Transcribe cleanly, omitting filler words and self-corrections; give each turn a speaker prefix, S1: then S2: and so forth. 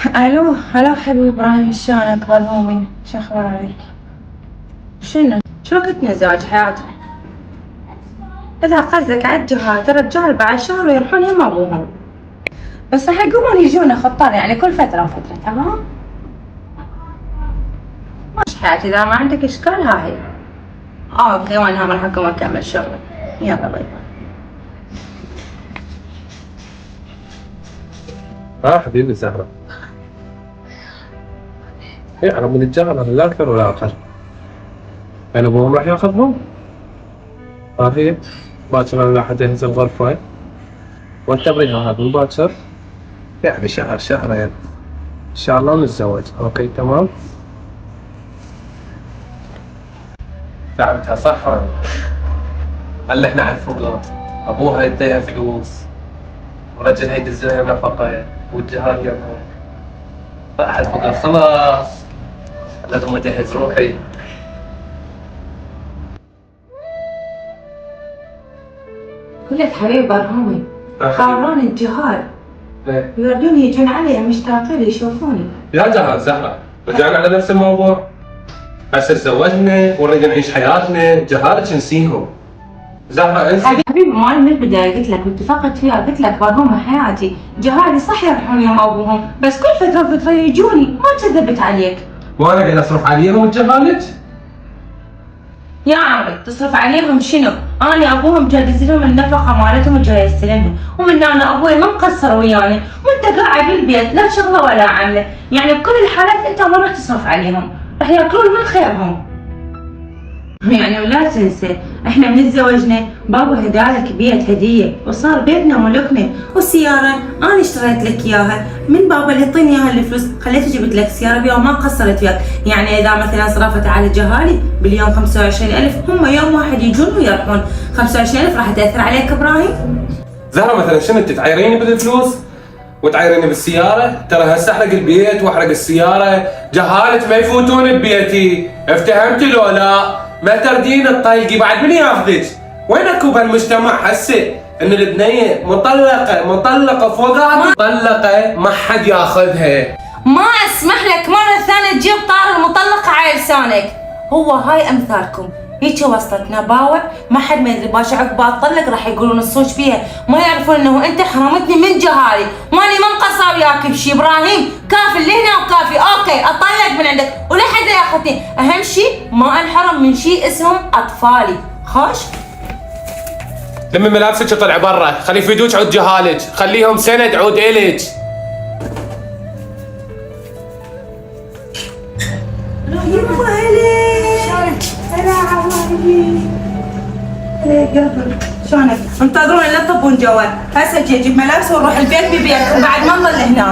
S1: الو هلا حبيبي ابراهيم، شلونك؟ ظلومي، شو اخبارك؟ شنو كنت مزاج حياتك؟ اذا قصدك على الجهات، الرجال بعد شهر ويروحون يم ابوهم، بس راح يقومون يجون خطار يعني كل فترة وفترة. تمام؟ ماشي حياتي، اذا ما عندك اشكال هاي. اوكي، وانا هم راح اقوم اكمل شغل. يلا باي باي.
S2: حبيبي زهرة، يعرف من الجهل هذا لا أكثر ولا أقل. يعني أبوهم راح ياخذهم؟ هي باكر أنا راح أجهز الغرفة وأنتظرها هذا باكر، يعني شهر شهرين إن شاء الله نتزوج. أوكي تمام؟ تعبتها صح ولا؟ هل إحنا على الفقر أبوها يديها فلوس ورجلها يدز لها نفقة والجهال يمها، فأحد فقر خلاص لازم أجهز روحي.
S1: قول لك حبيبي برهومي، خابرون الجهال
S2: إيه.
S1: يردون يجون علي مشتاقين يشوفوني.
S2: يا جماعة زهرة، رجعنا على نفس الموضوع. هسه تزوجنا ونريد نعيش حياتنا، جهالك نسيهم. زهرة انسي.
S1: حبيبي ما من البداية قلت لك واتفقت فيها، قلت لك برهومة حياتي، جهالي صح يروحون يوم ابوهم، بس كل فترة وفترة يجوني، ما كذبت عليك.
S2: وانا قاعد اصرف عليهم جهالك؟
S1: يا عمري تصرف عليهم شنو؟ انا ابوهم جهز لهم النفقة مالتهم وجهزت لهم، ومن انا ابوي ما مقصر وياني، وانت قاعد بالبيت لا شغله ولا عمله، يعني بكل الحالات انت ما راح تصرف عليهم، راح ياكلون من خيرهم. يعني ولا تنسى احنا من تزوجنا بابا هدالك بيت هديه وصار بيتنا ملكنا، والسياره انا اشتريت لك اياها من بابا اللي يعطيني اياها الفلوس، خليته جبت لك سياره بيها وما قصرت وياك. يعني اذا مثلا صرفت على جهالي باليوم 25,000، هم يوم واحد يجون ويروحون، 25,000 راح تاثر عليك ابراهيم؟
S2: زهرة مثلا شنو انت تعيريني بالفلوس وتعيريني بالسيارة؟ ترى هسه احرق البيت واحرق السيارة، جهالك ما يفوتون ببيتي، افتهمتي لو لا؟ ما تردين الطايقي بعد من ياخذك؟ وين اكو بهالمجتمع هسه ان البنية مطلقة فوقها مطلقة ما حد ياخذها.
S1: ما اسمح لك مرة ثانية تجيب طار المطلقة على لسانك، هو هاي امثالكم هيك وصلتنا باوع، ما حد ما يدري باش عقبال طلق راح يقولون الصوج فيها، ما يعرفون انه انت حرمتني من جهالي، ماني ما مقصره وياك بشي. ابراهيم كافي اللي هنا وكافي، اوكي اطلق من عندك ولا حد ياخذني، اهم شي ما انحرم من شي اسمهم اطفالي. خوش
S2: لمي ملابسك وطلع برا، خلي يفيدوك عود جهالك، خليهم سند عود الك.
S1: يما هلا شلونك؟ هلا عوالي هلا قلبي شلونك؟ انتظرونا لا تطبون جوال، هسه اجي اجيب ملابس ونروح البيت ببيتكم بعد ما نضل هنا.